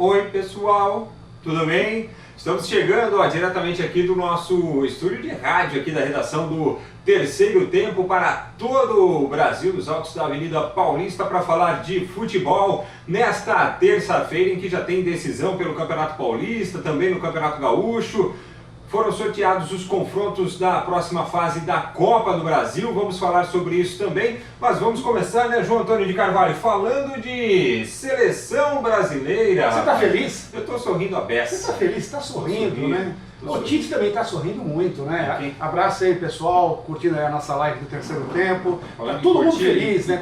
Oi pessoal, tudo bem? Estamos chegando diretamente aqui do nosso estúdio de rádio, aqui da redação do Terceiro Tempo para todo o Brasil, dos altos da Avenida Paulista, para falar de futebol nesta terça-feira em que já tem decisão pelo Campeonato Paulista, também no Campeonato Gaúcho. Foram sorteados os confrontos da próxima fase da Copa do Brasil, vamos falar sobre isso também, mas vamos começar, né, João Antônio de Carvalho, falando de seleção brasileira. Você tá feliz? Eu tô sorrindo a beça. Você tá feliz, tá sorrindo, né? O Tite também tá sorrindo muito, né? Okay. Abraço aí, pessoal, curtindo aí a nossa live do Terceiro Tempo. Falando Tá todo mundo curtir, feliz, né?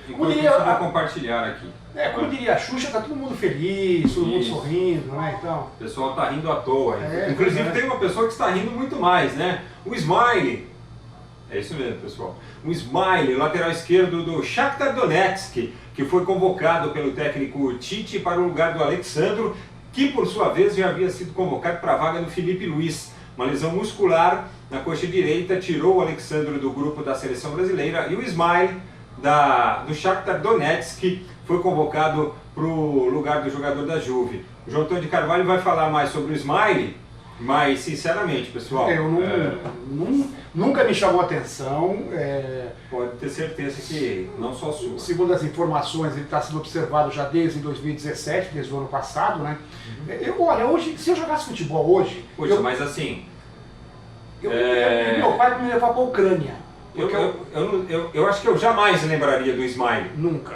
Enquanto diria, eu vou compartilhar aqui. Como diria a Xuxa, tá todo mundo feliz, todo mundo Isso. sorrindo, né? Então... O pessoal tá rindo à toa. Inclusive tem uma pessoa que está rindo muito mais, né? O Smiley. É isso mesmo, pessoal. O Smiley, lateral esquerdo do Shakhtar Donetsk, que foi convocado pelo técnico Tite para o lugar do Alexandro, que por sua vez já havia sido convocado para a vaga do Felipe Luiz. Uma lesão muscular na coxa direita tirou o Alexandro do grupo da seleção brasileira e o Smiley do Shakhtar Donetsk foi convocado para o lugar do jogador da Juve. O João Antônio de Carvalho vai falar mais sobre o Smiley, mas sinceramente, pessoal... Nunca me chamou a atenção. Pode ter certeza que não só sua. Segundo as informações, ele está sendo observado já desde 2017, desde o ano passado, né? Olha, hoje, se eu jogasse futebol hoje... Poxa, mas assim... Meu pai vai me levar para a Ucrânia. Eu acho que eu jamais lembraria do Smiley. Nunca,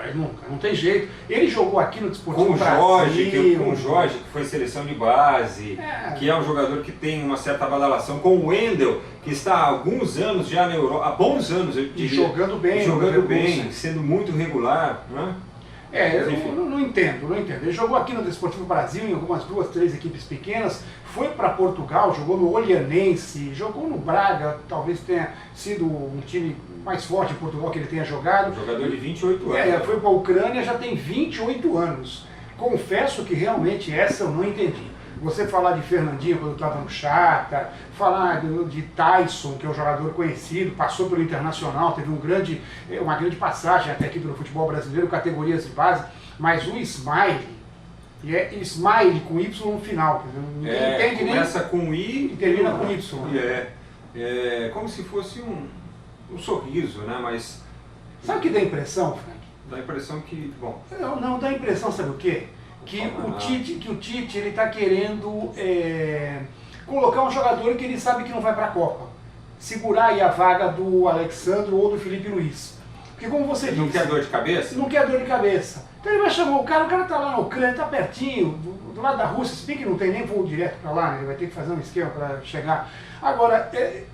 não tem jeito. Ele jogou aqui no Desportivo com o Jorge, que foi seleção de base, que é um jogador que tem uma certa badalação, com o Wendel, que está há alguns anos já na Europa, há bons anos, eu diria, jogando bem, sendo muito regular, né? Eu não entendo. Ele jogou aqui no Desportivo Brasil, em algumas 2, 3 equipes pequenas, foi para Portugal, jogou no Olhanense, jogou no Braga, talvez tenha sido um time mais forte em Portugal que ele tenha jogado. Jogador de 28 anos. Foi para a Ucrânia, já tem 28 anos. Confesso que realmente essa eu não entendi. Você falar de Fernandinho quando estava no Shakhtar, falar de Tyson, que é um jogador conhecido, passou pelo Internacional, teve uma grande passagem até aqui pelo futebol brasileiro, categorias de base, mas o Smiley, e é Smiley com Y no final, ninguém entende nem... Começa com I e termina com Y. É como se fosse um sorriso, né? Mas... Sabe o que dá impressão, Frank? Dá a impressão que, bom... Não dá impressão, sabe o quê? Que o Tite ele está querendo colocar um jogador que ele sabe que não vai para a Copa. Segurar aí a vaga do Alexandro ou do Felipe Luiz. Porque como você disse... Não quer dor de cabeça? Não quer dor de cabeça. Então ele vai chamar o cara está lá na Ucrânia, está pertinho, do lado da Rússia, se bem que não tem nem voo direto para lá, né? Ele vai ter que fazer um esquema para chegar. Agora...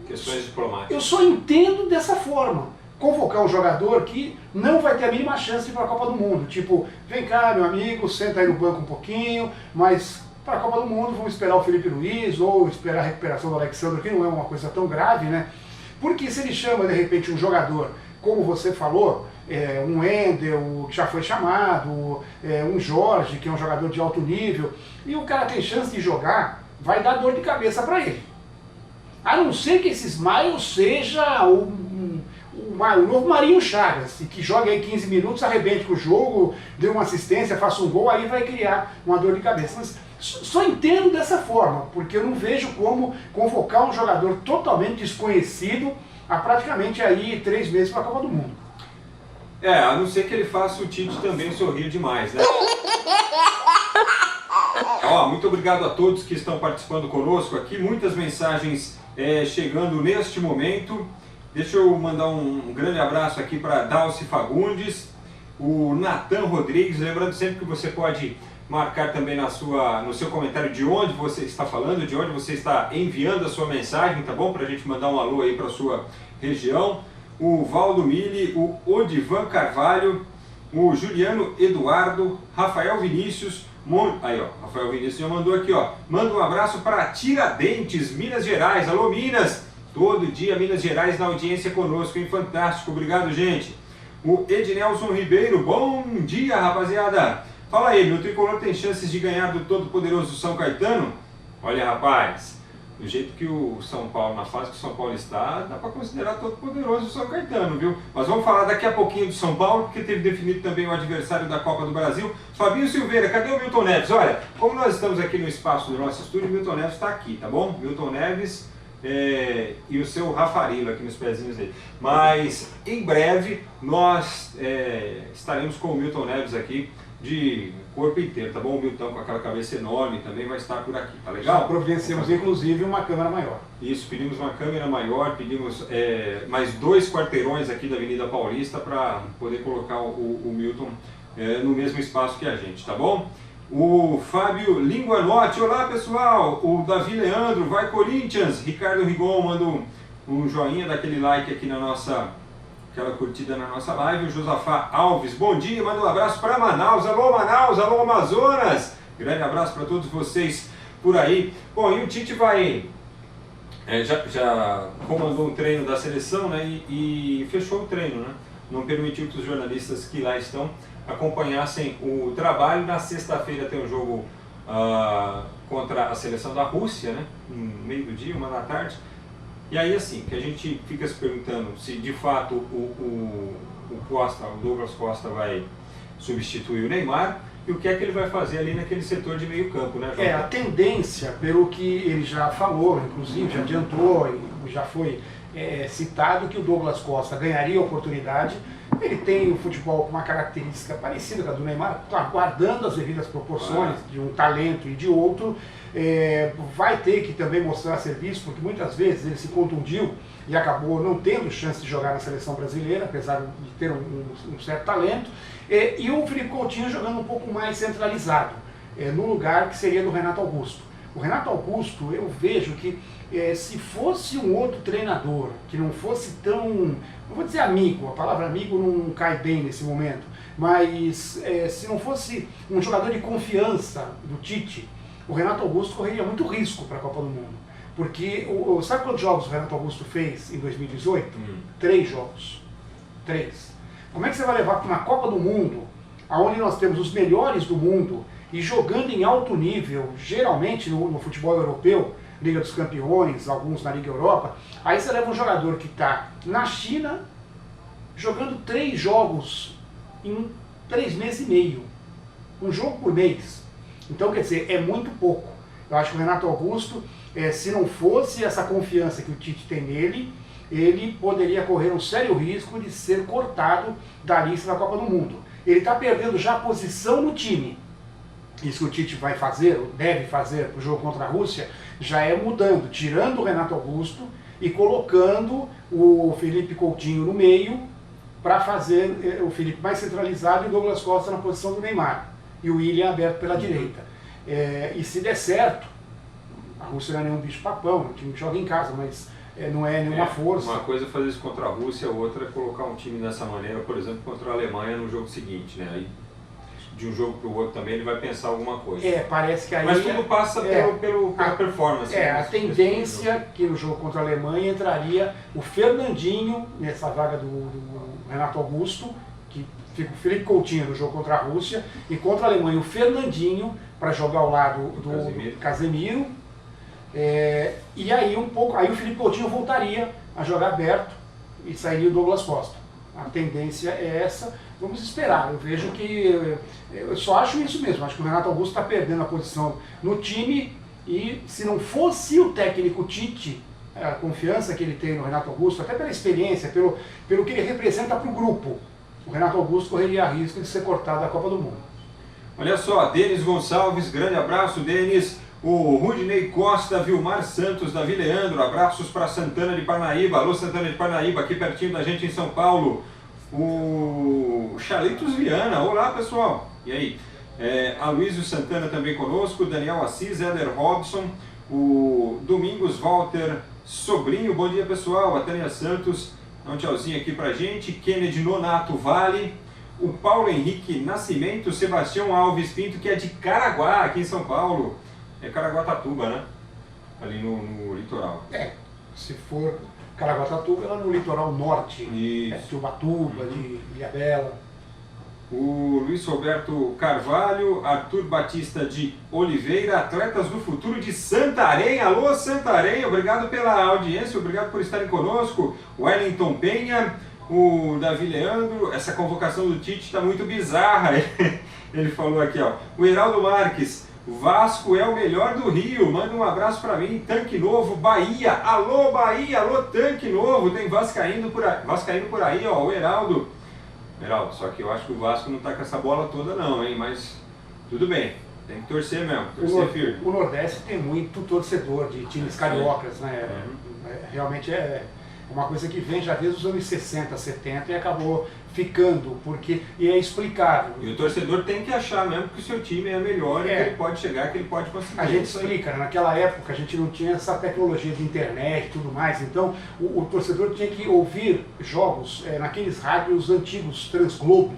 Questões diplomáticas. Eu só entendo dessa forma. Convocar um jogador que não vai ter a mínima chance de ir para a Copa do Mundo. Tipo, vem cá, meu amigo, senta aí no banco um pouquinho, mas para a Copa do Mundo vamos esperar o Felipe Luiz ou esperar a recuperação do Alexandre, que não é uma coisa tão grave, né? Porque se ele chama, de repente, um jogador, como você falou, um Wendel, que já foi chamado, um Jorge, que é um jogador de alto nível, e o cara tem chance de jogar, vai dar dor de cabeça para ele. A não ser que esse Smile seja o novo Marinho Chagas, que joga aí 15 minutos, arrebente com o jogo, dê uma assistência, faça um gol, aí vai criar uma dor de cabeça. Mas só entendo dessa forma, porque eu não vejo como convocar um jogador totalmente desconhecido há praticamente aí 3 meses para a Copa do Mundo. A não ser que ele faça o Tite também sorrir demais, né? Muito obrigado a todos que estão participando conosco aqui, muitas mensagens chegando neste momento. Deixa eu mandar um grande abraço aqui para Dalci Fagundes, o Natan Rodrigues, lembrando sempre que você pode marcar também no seu comentário de onde você está falando, de onde você está enviando a sua mensagem, tá bom? Para a gente mandar um alô aí para a sua região. O Valdo Mille, o Odivan Carvalho, o Juliano Eduardo, Rafael Vinícius, Rafael Vinícius já mandou aqui, manda um abraço para Tiradentes, Minas Gerais. Alô, Minas! Todo dia Minas Gerais na audiência conosco, hein? Fantástico, obrigado, gente. O Ednelson Ribeiro, bom dia, rapaziada. Fala aí, meu tricolor tem chances de ganhar do todo-poderoso São Caetano? Olha, rapaz, do jeito que o São Paulo, na fase que o São Paulo está, dá para considerar todo poderoso o São Caetano, viu? Mas vamos falar daqui a pouquinho do São Paulo, porque teve definido também o adversário da Copa do Brasil. Fabinho Silveira, cadê o Milton Neves? Olha, como nós estamos aqui no espaço do nosso estúdio, o Milton Neves está aqui, tá bom? Milton Neves e o seu Rafarilo aqui nos pezinhos dele. Mas em breve nós estaremos com o Milton Neves aqui de corpo inteiro, tá bom? O Milton com aquela cabeça enorme também vai estar por aqui, tá legal? Já providenciamos inclusive uma câmera maior. Isso, pedimos uma câmera maior, pedimos mais 2 quarteirões aqui da Avenida Paulista para poder colocar o Milton no mesmo espaço que a gente, tá bom? O Fábio Linguanotti, olá pessoal, o Davi Leandro, vai Corinthians, Ricardo Rigon manda um joinha daquele like aqui na nossa, aquela curtida na nossa live, o Josafá Alves, bom dia, manda um abraço para Manaus, alô Amazonas, grande abraço para todos vocês por aí. Bom, e o Tite vai, já comandou um treino da seleção, né, e fechou o treino, né, não permitiu que os jornalistas que lá estão acompanhassem o trabalho. Na sexta-feira tem um jogo contra a seleção da Rússia, né, no meio do dia, 13h. E aí assim, que a gente fica se perguntando se de fato o Douglas Costa vai substituir o Neymar e o que é que ele vai fazer ali naquele setor de meio campo, né, João? A tendência, pelo que ele já falou, inclusive já adiantou e já foi citado, que o Douglas Costa ganharia a oportunidade. Ele tem o futebol com uma característica parecida com a do Neymar, guardando as devidas proporções de um talento e de outro. Vai ter que também mostrar serviço, porque muitas vezes ele se contundiu e acabou não tendo chance de jogar na seleção brasileira, apesar de ter um certo talento. E o Felipe Coutinho jogando um pouco mais centralizado, no lugar que seria do Renato Augusto. O Renato Augusto, eu vejo que se fosse um outro treinador, que não fosse tão, não vou dizer amigo, a palavra amigo não cai bem nesse momento, mas se não fosse um jogador de confiança do Tite, o Renato Augusto correria muito risco para a Copa do Mundo. Porque, sabe quantos jogos o Renato Augusto fez em 2018? 3 jogos. 3. Como é que você vai levar para uma Copa do Mundo, onde nós temos os melhores do mundo, e jogando em alto nível, geralmente no futebol europeu, Liga dos Campeões, alguns na Liga Europa, aí você leva um jogador que está na China, jogando 3 jogos em 3 meses e meio. Um jogo por mês. Então, quer dizer, é muito pouco. Eu acho que o Renato Augusto, se não fosse essa confiança que o Tite tem nele, ele poderia correr um sério risco de ser cortado da lista da Copa do Mundo. Ele está perdendo já a posição no time. Isso que o Tite vai fazer, ou deve fazer para o jogo contra a Rússia, já é mudando, tirando o Renato Augusto e colocando o Felipe Coutinho no meio para fazer o Felipe mais centralizado e o Douglas Costa na posição do Neymar. E o William aberto pela direita. E se der certo, a Rússia não é nenhum bicho-papão, o time que joga em casa, mas não é nenhuma força. Uma coisa é fazer isso contra a Rússia, outra é colocar um time dessa maneira, por exemplo, contra a Alemanha no jogo seguinte, né? Aí, de um jogo para o outro também ele vai pensar alguma coisa. Parece que aí... Mas tudo passa pela performance. A tendência que no jogo contra a Alemanha entraria o Fernandinho nessa vaga do Renato Augusto, que fica o Felipe Coutinho no jogo contra a Rússia, e contra a Alemanha o Fernandinho para jogar ao lado do Casemiro. E aí aí o Felipe Coutinho voltaria a jogar aberto e sairia o Douglas Costa. A tendência é essa. Vamos esperar. Eu vejo que... Eu só acho isso mesmo. Acho que o Renato Augusto está perdendo a posição no time e se não fosse o técnico Tite, a confiança que ele tem no Renato Augusto, até pela experiência, pelo que ele representa para o grupo, o Renato Augusto correria risco de ser cortado da Copa do Mundo. Olha só, Denis Gonçalves, grande abraço, Denis. O Rudinei Costa, Vilmar Santos, Davi Leandro, abraços para Santana de Parnaíba. Alô, Santana de Parnaíba, aqui pertinho da gente em São Paulo. O Chalitos Viana, olá pessoal. E aí? Aloysio Santana também conosco, Daniel Assis, Éder Robson, o Domingos Walter Sobrinho, bom dia pessoal. A Tânia Santos, dá um tchauzinho aqui pra gente. Kennedy Nonato Vale, o Paulo Henrique Nascimento, Sebastião Alves Pinto, que é de Caraguá, aqui em São Paulo. É Caraguatatuba, né? Ali no litoral. Se for Caraguatatuba, é lá no litoral norte. De Ubatuba, de Ilhabela. O Luiz Roberto Carvalho, Arthur Batista de Oliveira, atletas do futuro de Santarém. Alô, Santarém, obrigado pela audiência, obrigado por estarem conosco. Wellington Penha, o Davi Leandro, essa convocação do Tite está muito bizarra. Ele falou aqui, ó. O Heraldo Marques, Vasco é o melhor do Rio, manda um abraço para mim. Tanque Novo, Bahia, alô Bahia, alô Tanque Novo, tem vascaíno por aí, ó, o Heraldo. Heraldo, só que eu acho que o Vasco não tá com essa bola toda não, hein, mas tudo bem, tem que torcer mesmo, torcer firme. O Nordeste tem muito torcedor de times cariocas, né, realmente é uma coisa que vem já desde os anos 60, 70 e acabou ficando, e é explicável. E o torcedor tem que achar mesmo que o seu time é melhor e que ele pode chegar, que ele pode conseguir. A gente explica, né? Naquela época a gente não tinha essa tecnologia de internet e tudo mais, então o torcedor tinha que ouvir jogos naqueles rádios antigos, Transglobo,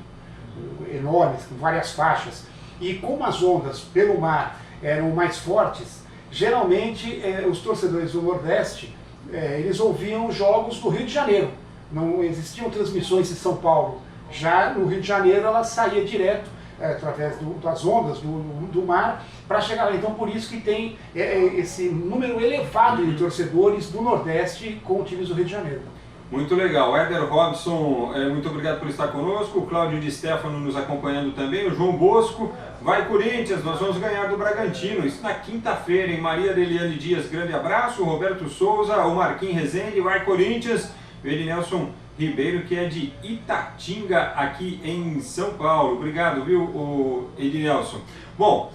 enormes, com várias faixas, e como as ondas pelo mar eram mais fortes, geralmente os torcedores do Nordeste, eles ouviam jogos do Rio de Janeiro. Não existiam transmissões em São Paulo. Já no Rio de Janeiro ela saía direto através das ondas do mar para chegar lá. Então por isso que tem esse número elevado de torcedores do Nordeste com times do Rio de Janeiro. Muito legal. Éder Robson, muito obrigado por estar conosco. O Cláudio Di Stefano nos acompanhando também. O João Bosco, vai Corinthians, nós vamos ganhar do Bragantino. Isso na quinta-feira, em Maria Deliane Dias, grande abraço. O Roberto Souza, o Marquinhos Rezende, vai Corinthians. O Ednelson Ribeiro, que é de Itatinga, aqui em São Paulo. Obrigado, viu, o Ednelson. Bom,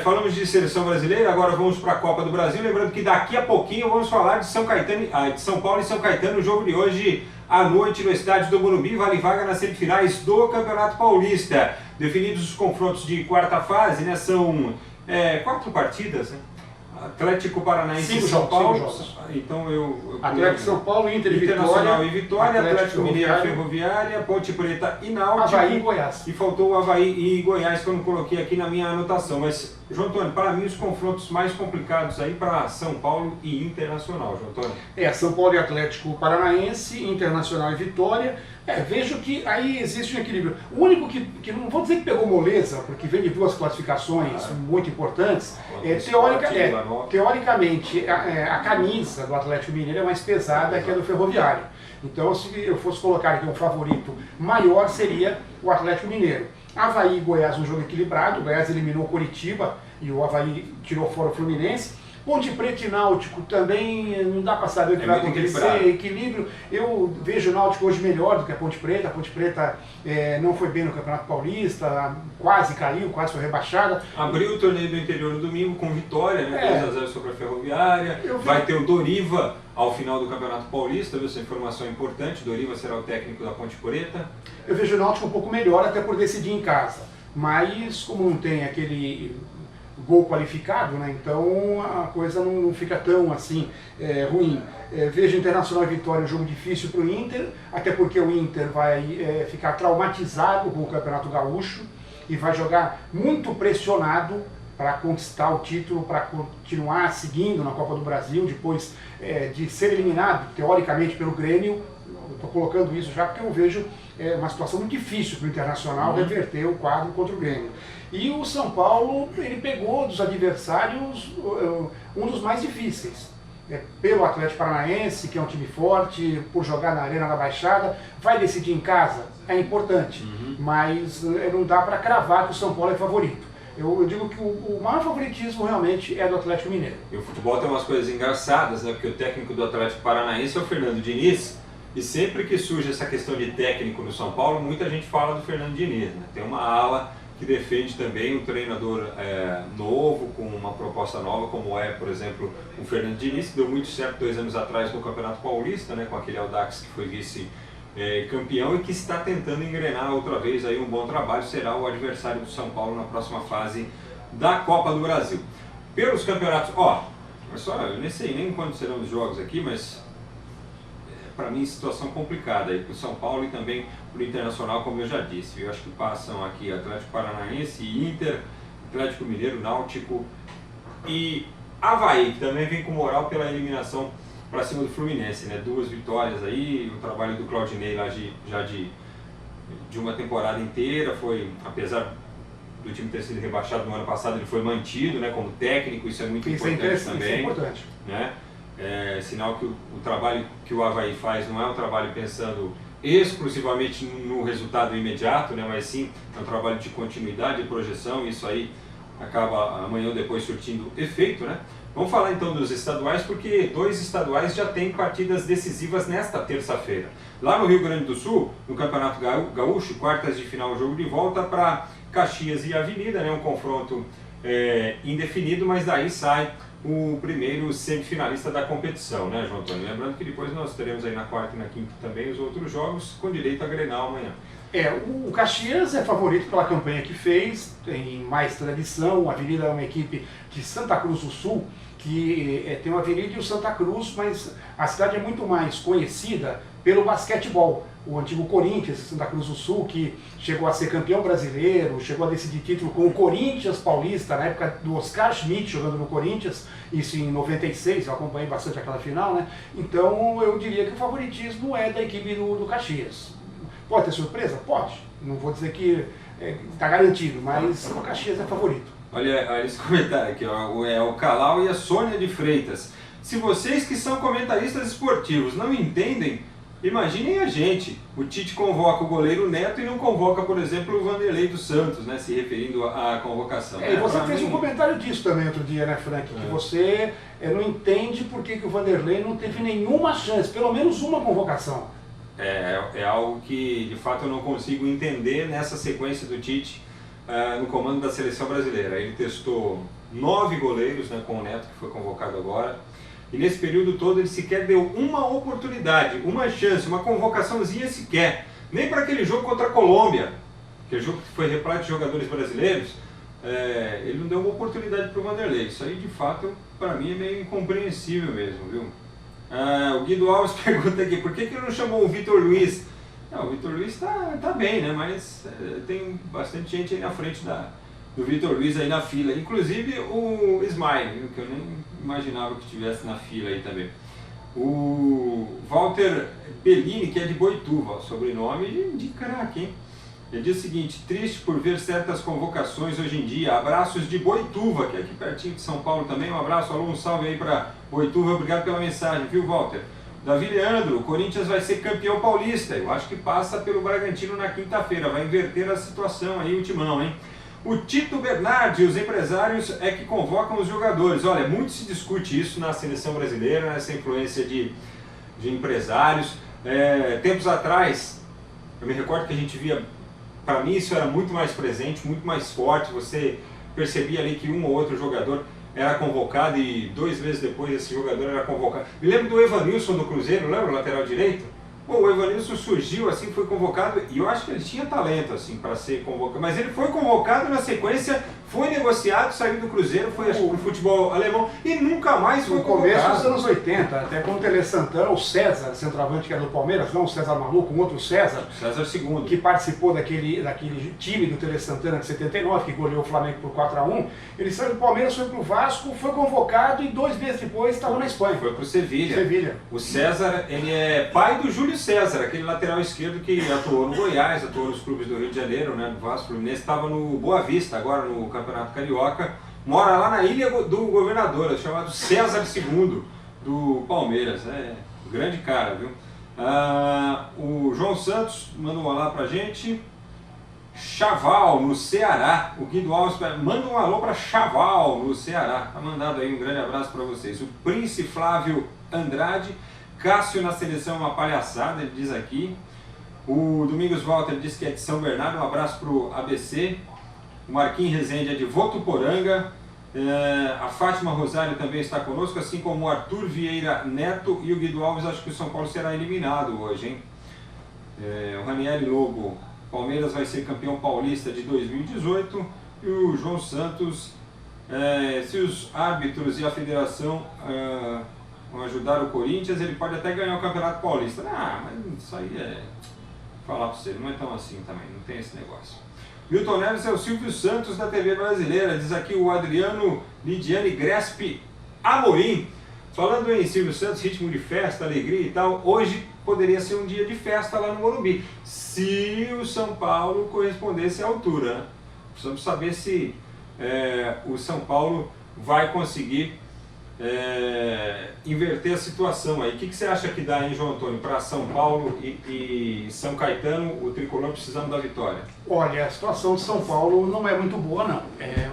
falamos de seleção brasileira, agora vamos para a Copa do Brasil. Lembrando que daqui a pouquinho vamos falar de São Paulo e São Caetano, o jogo de hoje à noite no estádio do Morumbi, vale vaga nas semifinais do Campeonato Paulista. Definidos os confrontos de quarta fase, né? São 4 partidas, né? Atlético Paranaense e São Paulo. Então Atlético São Paulo, Internacional e Vitória, Atlético Mineiro, Ferroviária, Ponte Preta e Náutico. Avaí e Goiás. E faltou o Avaí e Goiás, que eu não coloquei aqui na minha anotação. Mas, João Antônio, para mim os confrontos mais complicados aí para São Paulo e Internacional, João Antônio. São Paulo e Atlético Paranaense, Internacional e Vitória. Vejo que aí existe um equilíbrio. O único que não vou dizer que pegou moleza, porque vem de 2 classificações muito importantes, teoricamente a camisa do Atlético Mineiro é mais pesada que a do Ferroviário. Então, se eu fosse colocar aqui um favorito maior, seria o Atlético Mineiro. Avaí e Goiás, um jogo equilibrado. O Goiás eliminou o Coritiba e o Avaí tirou fora o Fluminense. Ponte Preta e Náutico também não dá para saber o que vai acontecer, equilíbrio. Eu vejo o Náutico hoje melhor do que a Ponte Preta. A Ponte Preta não foi bem no Campeonato Paulista, quase caiu, quase foi rebaixada. Abriu o torneio do interior no domingo com vitória, né? 2-0 sobre a Ferroviária. Vai ter o Doriva ao final do Campeonato Paulista, viu? Essa informação é importante. Doriva será o técnico da Ponte Preta. Eu vejo o Náutico um pouco melhor, até por decidir em casa. Mas como não tem aquele gol qualificado, né? Então a coisa não fica tão assim ruim. Vejo Internacional e Vitória um jogo difícil para o Inter, até porque o Inter vai ficar traumatizado com o Campeonato Gaúcho e vai jogar muito pressionado para conquistar o título, para continuar seguindo na Copa do Brasil, depois de ser eliminado, teoricamente, pelo Grêmio. Estou colocando isso já porque eu vejo uma situação muito difícil para o Internacional reverter o quadro contra o Grêmio. E o São Paulo, ele pegou dos adversários um dos mais difíceis. Pelo Atlético Paranaense, que é um time forte, por jogar na Arena da Baixada, vai decidir em casa, é importante, mas não dá para cravar que o São Paulo é favorito. Eu digo que o maior favoritismo realmente é do Atlético Mineiro. E o futebol tem umas coisas engraçadas, né? Porque o técnico do Atlético Paranaense é o Fernando Diniz, e sempre que surge essa questão de técnico no São Paulo, muita gente fala do Fernando Diniz, né? Tem uma ala que defende também um treinador novo, com uma proposta nova, como por exemplo, o Fernando Diniz, que deu muito certo 2 anos atrás no Campeonato Paulista, né? Com aquele Audax que foi vice-campeão e que está tentando engrenar outra vez aí um bom trabalho, será o adversário do São Paulo na próxima fase da Copa do Brasil. Pelos campeonatos, eu nem sei nem quando serão os jogos aqui, mas para mim situação complicada aí para o São Paulo e também para o Internacional, como eu já disse. Eu acho que passam aqui Atlético Paranaense, Inter, Atlético Mineiro, Náutico e Avaí, que também vem com moral pela eliminação para cima do Fluminense, né? 2 vitórias aí, o trabalho do Claudinei lá já de de uma temporada inteira, apesar do time ter sido rebaixado no ano passado, ele foi mantido, né, como técnico, isso é muito importante também. Isso é importante. Né? Sinal que o trabalho que o Avaí faz não é um trabalho pensando exclusivamente no resultado imediato, né, mas sim é um trabalho de continuidade e projeção, isso aí acaba amanhã ou depois surtindo efeito, né? Vamos falar então dos estaduais, porque 2 estaduais já têm partidas decisivas nesta terça-feira. Lá no Rio Grande do Sul, no Campeonato Gaúcho, quartas de final, jogo de volta para Caxias e Avenida, né? Um confronto indefinido, mas daí sai o primeiro semifinalista da competição, né, João Antônio? Lembrando que depois nós teremos aí na quarta e na quinta também os outros jogos, com direito a Grenal amanhã. O Caxias é favorito pela campanha que fez, tem mais tradição. A Avenida é uma equipe de Santa Cruz do Sul, que tem uma Avenida e o Santa Cruz, mas a cidade é muito mais conhecida pelo basquetebol. O antigo Corinthians, Santa Cruz do Sul, que chegou a ser campeão brasileiro, chegou a decidir título com o Corinthians Paulista, na época do Oscar Schmidt jogando no Corinthians, isso em 96, eu acompanhei bastante aquela final, né? Então eu diria que o favoritismo é da equipe do Caxias. Pode ter surpresa? Pode. Não vou dizer que está garantido, mas o Caxias é favorito. Olha esse comentário aqui, ó, o Calau e a Sônia de Freitas. Se vocês que são comentaristas esportivos não entendem, imaginem a gente. O Tite convoca o goleiro Neto e não convoca, por exemplo, o Vanderlei dos Santos, né, se referindo à convocação. E você fez um comentário disso também outro dia, né, Frank? Que você não entende por que o Vanderlei não teve nenhuma chance, pelo menos uma convocação. É algo que, de fato, eu não consigo entender nessa sequência do Tite no comando da seleção brasileira. Ele testou 9 goleiros, né, com o Neto, que foi convocado agora. E nesse período todo ele sequer deu uma oportunidade, uma chance, uma convocaçãozinha sequer. Nem para aquele jogo contra a Colômbia, aquele jogo que foi repleto de jogadores brasileiros, ele não deu uma oportunidade para o Vanderlei. Isso aí, de fato, para mim é meio incompreensível mesmo, viu? O Guido Alves pergunta aqui, por que ele não chamou o Vitor Luiz? Não, o Vitor Luiz tá bem, né? Mas tem bastante gente aí na frente do Vitor Luiz aí na fila. Inclusive o Smile, que eu nem imaginava que estivesse na fila aí também. O Walter Bellini, que é de Boituva, sobrenome de craque, hein? Ele diz o seguinte: triste por ver certas convocações hoje em dia. Abraços de Boituva, que é aqui pertinho de São Paulo também. Um abraço, alô, um salve aí para Boituva. Obrigado pela mensagem, viu, Walter? Davi Leandro, o Corinthians vai ser campeão paulista. Eu acho que passa pelo Bragantino na quinta-feira. Vai inverter a situação aí, o timão, hein? O Tito Bernardi, os empresários é que convocam os jogadores. Olha, muito se discute isso na seleção brasileira, essa influência de empresários. Tempos atrás, eu me recordo que a gente via, para mim isso era muito mais presente, muito mais forte. Você percebia ali que um ou outro jogador era convocado e 2 meses depois esse jogador era convocado. Me lembro do Evanilson do Cruzeiro, lembra o lateral direito? Pô, o Evanilson surgiu assim, foi convocado, e eu acho que ele tinha talento assim para ser convocado, mas ele foi convocado na sequência, foi negociado, saiu do Cruzeiro, foi acho, pro futebol alemão e nunca mais foi convocado. No começo dos anos 80, até com o Tele Santana, o César, centroavante que era do Palmeiras, não o César Maluco, um outro César. César II. Que participou daquele time do Tele Santana de 79, que goleou o Flamengo por 4-1. Ele saiu do Palmeiras, foi pro Vasco, foi convocado e 2 meses depois estava na Espanha. Foi pro Sevilha. O César, ele é pai do Júlio César, aquele lateral esquerdo que atuou no Goiás, atuou nos clubes do Rio de Janeiro, né, no Vasco, Fluminense, estava no Boa Vista, agora no Campeonato Carioca, mora lá na Ilha do Governador, chamado César II, do Palmeiras, grande cara, viu? O João Santos mandou um olá pra gente. Chaval, no Ceará. O Guido Alves manda um alô para Chaval, no Ceará. Tá mandado aí um grande abraço para vocês. O Príncipe Flávio Andrade, Cássio na seleção é uma palhaçada, ele diz aqui. O Domingos Walter diz que é de São Bernardo, um abraço pro ABC. O Marquinhos Rezende é de Votuporanga. A Fátima Rosário também está conosco, assim como o Arthur Vieira Neto e o Guido Alves. Acho que o São Paulo será eliminado hoje, hein? O Ranieri Lobo, Palmeiras vai ser campeão paulista de 2018. E o João Santos, se os árbitros e a federação vão ajudar o Corinthians, ele pode até ganhar o Campeonato Paulista. Mas isso aí falar para você, não é tão assim também, não tem esse negócio. Milton Neves é o Silvio Santos da TV brasileira, diz aqui o Adriano Lidiane Grespi Amorim. Falando em Silvio Santos, ritmo de festa, alegria e tal, hoje poderia ser um dia de festa lá no Morumbi, se o São Paulo correspondesse à altura, né? Precisamos saber se o São Paulo vai conseguir inverter a situação aí. O que você acha que dá, hein, João Antônio, para São Paulo e São Caetano, o tricolor precisando da vitória? Olha, a situação de São Paulo não é muito boa, não.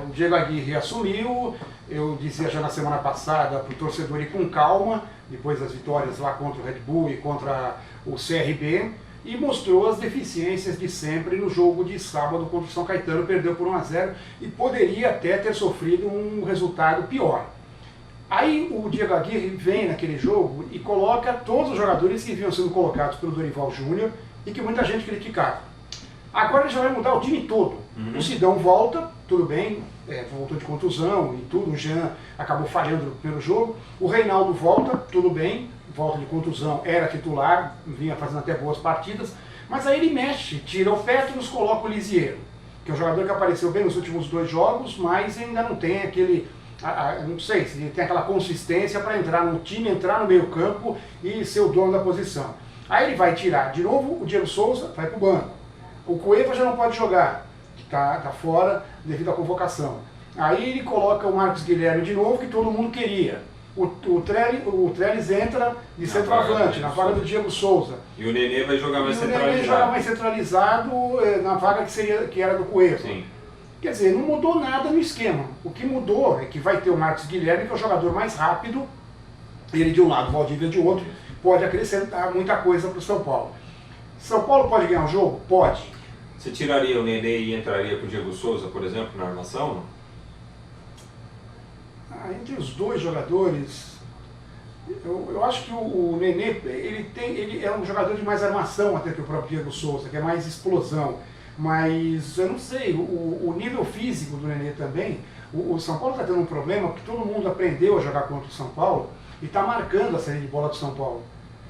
O Diego Aguirre assumiu, eu dizia já na semana passada para o torcedor ir com calma, depois das vitórias lá contra o Red Bull e contra o CRB, e mostrou as deficiências de sempre no jogo de sábado contra o São Caetano, perdeu por 1-0 e poderia até ter sofrido um resultado pior. Aí o Diego Aguirre vem naquele jogo e coloca todos os jogadores que vinham sendo colocados pelo Dorival Júnior e que muita gente criticava. Agora ele já vai mudar o time todo. O Sidão volta, tudo bem, voltou de contusão e tudo, o Jean acabou falhando no primeiro jogo. O Reinaldo volta, tudo bem, volta de contusão, era titular, vinha fazendo até boas partidas, mas aí ele mexe, tira o Petros, coloca o Lisiero, que é um jogador que apareceu bem nos últimos 2 jogos, mas ainda não tem aquele... não sei se ele tem aquela consistência para entrar no time, entrar no meio campo e ser o dono da posição. Aí ele vai tirar de novo o Diego Souza, vai para o banco. O Cueva já não pode jogar, está fora devido à convocação. Aí ele coloca o Marcos Guilherme de novo, que todo mundo queria. O Trellis entra de centroavante, na vaga do Diego Souza. E o Nenê vai jogar mais centralizado. O Nenê joga mais centralizado na vaga que era do Cueva. Sim. Quer dizer, não mudou nada no esquema. O que mudou é que vai ter o Marcos Guilherme, que é o jogador mais rápido, ele de um lado, o Valdívia de outro, pode acrescentar muita coisa para o São Paulo. São Paulo pode ganhar o jogo? Pode. Você tiraria o Nenê e entraria com o Diego Souza, por exemplo, na armação? Entre os dois jogadores, eu acho que o Nenê ele é um jogador de mais armação até que o próprio Diego Souza, que é mais explosão. Mas eu não sei, o nível físico do Nenê também, o São Paulo está tendo um problema porque todo mundo aprendeu a jogar contra o São Paulo e está marcando a saída de bola do São Paulo.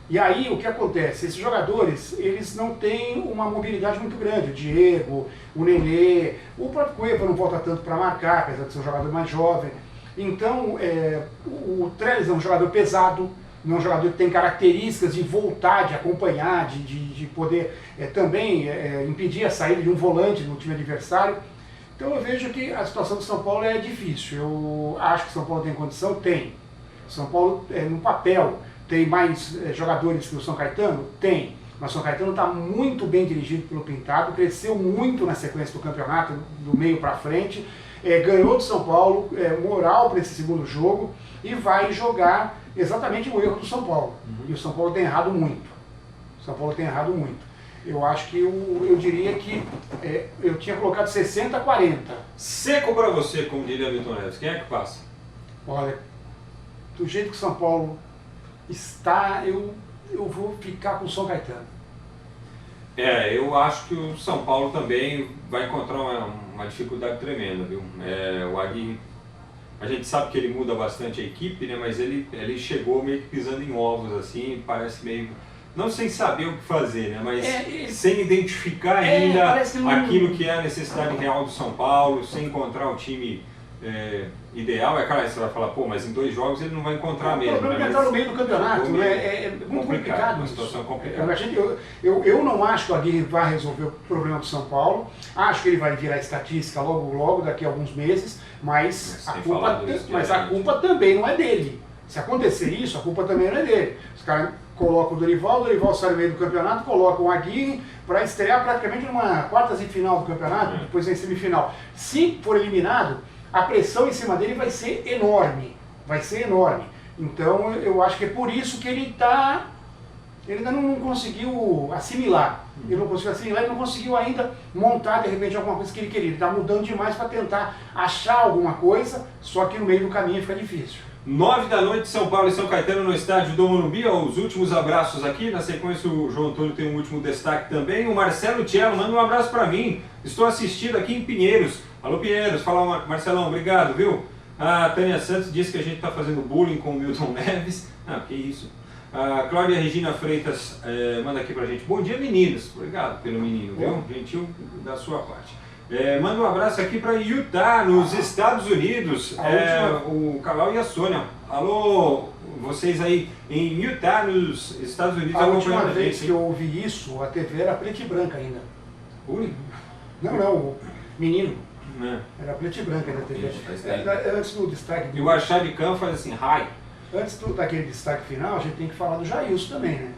E aí o que acontece? Esses jogadores, eles não têm uma mobilidade muito grande. O Diego, o Nenê, o próprio Cueva não volta tanto para marcar, apesar de ser um jogador mais jovem. Então, o Trellis é um jogador pesado, não é um jogador que tem características de voltar, de acompanhar, de poder também impedir a saída de um volante no time adversário. Então eu vejo que a situação do São Paulo é difícil. Eu acho que o São Paulo tem condição? Tem. O São Paulo, no papel, tem mais jogadores que o São Caetano? Tem. Mas o São Caetano está muito bem dirigido pelo Pintado, cresceu muito na sequência do campeonato, do meio para frente, ganhou do São Paulo, moral para esse segundo jogo e vai jogar exatamente o erro do São Paulo. E o São Paulo tem errado muito. O São Paulo tem errado muito. Eu acho que eu diria que eu tinha colocado 60-40. Seco para você, como diria Milton Neves. Quem é que passa? Olha, do jeito que o São Paulo está, eu vou ficar com o São Caetano. Eu acho que o São Paulo também vai encontrar uma dificuldade tremenda, viu? O Aguirre, a gente sabe que ele muda bastante a equipe, né? Mas ele chegou meio que pisando em ovos, assim, parece meio... Não sem saber o que fazer, né? Mas sem identificar ainda aquilo que é a necessidade real do São Paulo, sem encontrar um time ideal. É claro, você vai falar, pô, mas em 2 jogos ele não vai encontrar mesmo. O problema é entrar no meio do campeonato, né? É muito complicado. Uma situação complicada. Eu não acho que o Aguirre vai resolver o problema do São Paulo. Acho que ele vai virar estatística logo, daqui a alguns meses, mas a culpa também não é dele. Se acontecer isso, a culpa também não é dele. Os caras colocam o Dorival sai no meio do campeonato, colocam o Aguirre para estrear praticamente numa quartas de final do campeonato, depois em semifinal. Se for eliminado, a pressão em cima dele vai ser enorme. Vai ser enorme. Então eu acho que é por isso que ele ainda não conseguiu assimilar. Ele não conseguiu assimilar, ele não conseguiu ainda montar de repente alguma coisa que ele queria. Ele está mudando demais para tentar achar alguma coisa, só que no meio do caminho fica difícil. 9 da noite, São Paulo e São Caetano no estádio do Morumbi. Os últimos abraços aqui. Na sequência, o João Antônio tem um último destaque também. O Marcelo Tielo manda um abraço para mim. Estou assistindo aqui em Pinheiros. Alô, Pinheiros. Fala, Marcelão. Obrigado, viu? A Tânia Santos disse que a gente está fazendo bullying com o Milton Neves. Que isso. A Cláudia Regina Freitas manda aqui pra gente. Bom dia, meninos. Obrigado pelo menino, viu? Gentil da sua parte. Manda um abraço aqui para Utah, nos Estados Unidos. O Calau e a Sônia. Alô, vocês aí em Utah, nos Estados Unidos. A última vez que eu ouvi isso, a TV era preta e branca ainda. Ui? Não, o menino. Era preta e branca na TV. Antes do destaque. E o Achar de Campo faz assim, hi. Antes daquele destaque final, a gente tem que falar do Jailson também, né?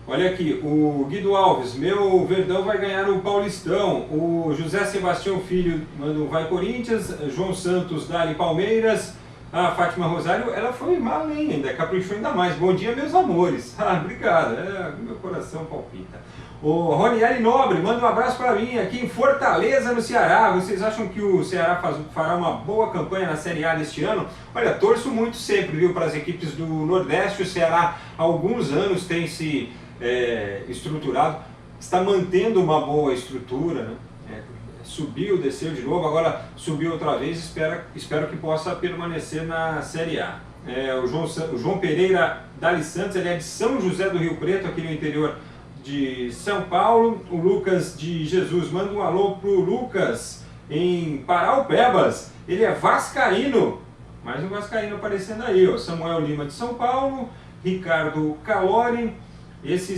Olha aqui, o Guido Alves, meu Verdão vai ganhar o Paulistão. O José Sebastião Filho manda um vai Corinthians. João Santos, Dali Palmeiras. A Fátima Rosário, ela foi mal ainda, caprichou ainda mais. Bom dia, meus amores. Obrigado, meu coração palpita. O Ronieri Nobre, manda um abraço para mim aqui em Fortaleza, no Ceará. Vocês acham que o Ceará fará uma boa campanha na Série A deste ano? Olha, torço muito sempre, viu, para as equipes do Nordeste. O Ceará há alguns anos tem se estruturado, está mantendo uma boa estrutura, né? Subiu, desceu de novo, agora subiu outra vez, espero que possa permanecer na Série A. O João Pereira Dali Santos, ele é de São José do Rio Preto, aqui no interior de São Paulo. O Lucas de Jesus, manda um alô pro Lucas em Paraupebas, ele é vascaíno, mais um vascaíno aparecendo aí, ó. Samuel Lima de São Paulo, Ricardo Calori. Esse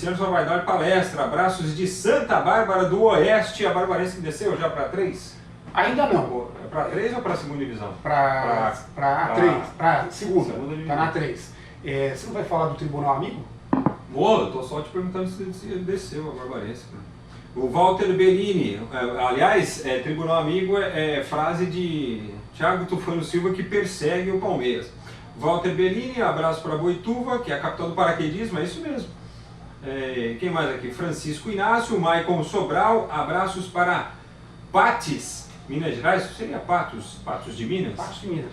ano só vai dar palestra. Abraços de Santa Bárbara do Oeste. A Barbarense que desceu já para 3? Ainda não. É para 3 ou para a segunda divisão? Para 3, para segunda. Está na 3. Você não vai falar do Tribunal Amigo? Vou, estou só te perguntando se desceu a Barbarense. O Walter Bellini, aliás, Tribunal Amigo é frase de Thiago Tufano Silva que persegue o Palmeiras. Walter Bellini, abraço para Boituva, que é a capital do paraquedismo, é isso mesmo. Quem mais aqui? Francisco Inácio, Maicon Sobral, abraços para Patis, Minas Gerais. Isso seria Patos de Minas? Patos de Minas.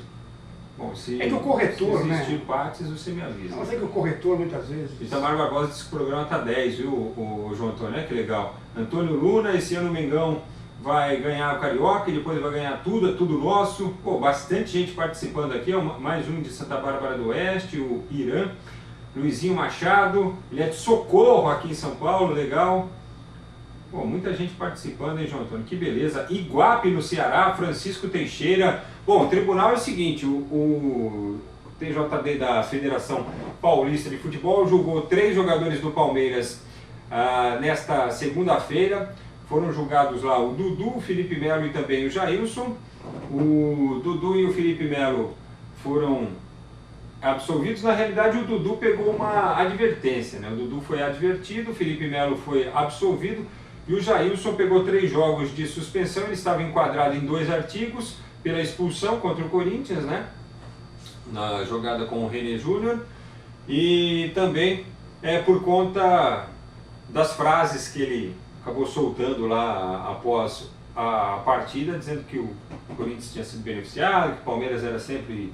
Bom, é que o corretor, se existir, né? Patis, você me avisa. Mas é que o corretor, muitas vezes... Itamar Barbosa disse que o programa está 10, viu, o João Antônio? Que legal. Antônio Luna, esse ano o Mengão vai ganhar o Carioca e depois vai ganhar tudo, é tudo nosso. Pô, bastante gente participando aqui, mais um de Santa Bárbara do Oeste, o Irã. Luizinho Machado, ele é de Socorro aqui em São Paulo, legal. Pô, muita gente participando, hein, João Antônio? Que beleza. Iguape no Ceará, Francisco Teixeira. Bom, o tribunal é o seguinte, o TJD da Federação Paulista de Futebol julgou 3 jogadores do Palmeiras nesta segunda-feira. Foram julgados lá o Dudu, o Felipe Melo e também o Jailson. O Dudu e o Felipe Melo foram absolvidos. Na realidade, o Dudu pegou uma advertência, né? O Dudu foi advertido, o Felipe Melo foi absolvido e o Jailson pegou 3 jogos de suspensão. Ele estava enquadrado em 2 artigos pela expulsão contra o Corinthians, né? Na jogada com o René Júnior, e também por conta das frases que ele acabou soltando lá após a partida, dizendo que o Corinthians tinha sido beneficiado, que o Palmeiras era sempre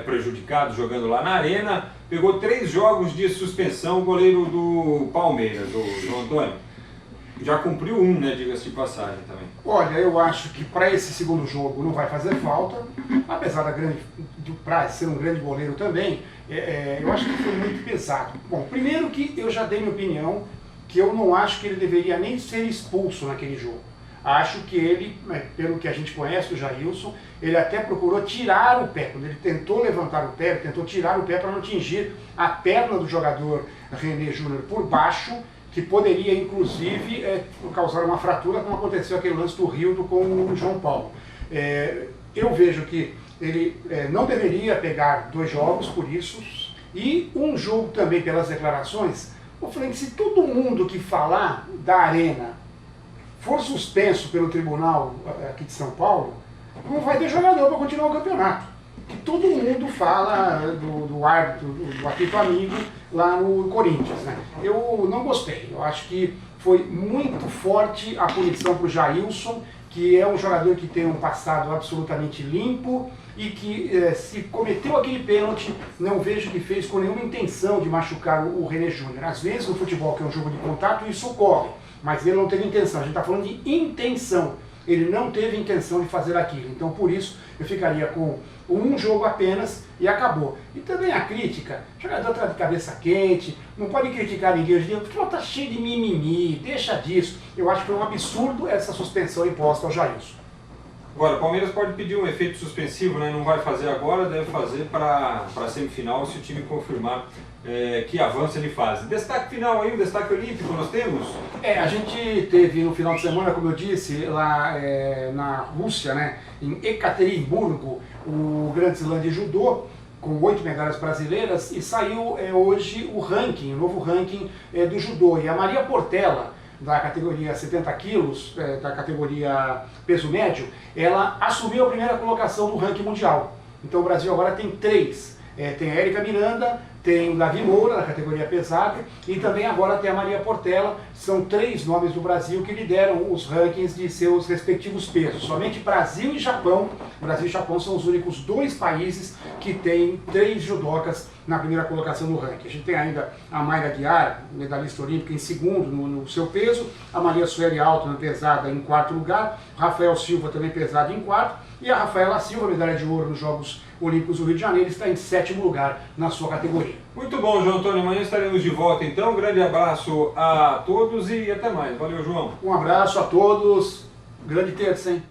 prejudicado jogando lá na Arena. Pegou 3 jogos de suspensão o goleiro do Palmeiras, o João Antônio. Já cumpriu 1, né, diga-se de passagem também. Olha, eu acho que para esse segundo jogo não vai fazer falta, apesar de ser um grande goleiro também, eu acho que foi muito pesado. Bom, primeiro que eu já dei minha opinião, que eu não acho que ele deveria nem ser expulso naquele jogo. Acho que ele, pelo que a gente conhece, o Jailson, ele até procurou tirar o pé. Quando ele tentou levantar o pé, ele tentou tirar o pé para não atingir a perna do jogador René Júnior por baixo, que poderia, inclusive, causar uma fratura, como aconteceu aquele lance do Rildo com o João Paulo. Eu vejo que ele não deveria pegar 2 jogos por isso, e um jogo também pelas declarações. Eu falei que se todo mundo que falar da Arena for suspenso pelo tribunal aqui de São Paulo, não vai ter jogador para continuar o campeonato. Que todo mundo fala do árbitro, do apito amigo lá no Corinthians, né? Eu não gostei, eu acho que foi muito forte a punição para o Jailson, que é um jogador que tem um passado absolutamente limpo e que se cometeu aquele pênalti, não vejo que fez com nenhuma intenção de machucar o René Júnior. Às vezes no futebol, que é um jogo de contato, isso ocorre, mas ele não teve intenção. A gente está falando de intenção. ele não teve intenção de fazer aquilo. Então por isso eu ficaria com um jogo apenas e acabou. E também a crítica, o jogador está de cabeça quente, não pode criticar ninguém, o futebol está cheio de mimimi, deixa disso. Eu acho que foi um absurdo essa suspensão imposta ao Jailson. Agora, o Palmeiras pode pedir um efeito suspensivo, né? Não vai fazer agora, deve fazer para a semifinal se o time confirmar que avança de fase. Destaque final aí, o destaque olímpico nós temos? A gente teve no final de semana, como eu disse, lá na Rússia, né, em Ekaterimburgo, o Grande Slam de Judô, com 8 medalhas brasileiras, e saiu hoje o ranking, o novo ranking do judô. E a Maria Portela, da categoria 70 quilos, da categoria peso médio, ela assumiu a primeira colocação no ranking mundial. Então o Brasil agora tem 3. Tem a Érica Miranda, tem o Davi Moura, na categoria pesada, e também agora tem a Maria Portela. São 3 nomes do Brasil que lideram os rankings de seus respectivos pesos. Somente Brasil e Japão. Brasil e Japão são os únicos 2 países que têm 3 judocas na primeira colocação no ranking. A gente tem ainda a Mayra Guiar, medalhista olímpica, em segundo no seu peso, a Maria Sueli Alto, pesada, em 4º lugar, Rafael Silva, também pesado, em 4º, e a Rafaela Silva, medalha de ouro nos Jogos Olímpicos do Rio de Janeiro, está em 7º lugar na sua categoria. Muito bom, João Antônio. Amanhã estaremos de volta, então. Um grande abraço a todos e até mais. Valeu, João. Um abraço a todos. Grande terça, hein?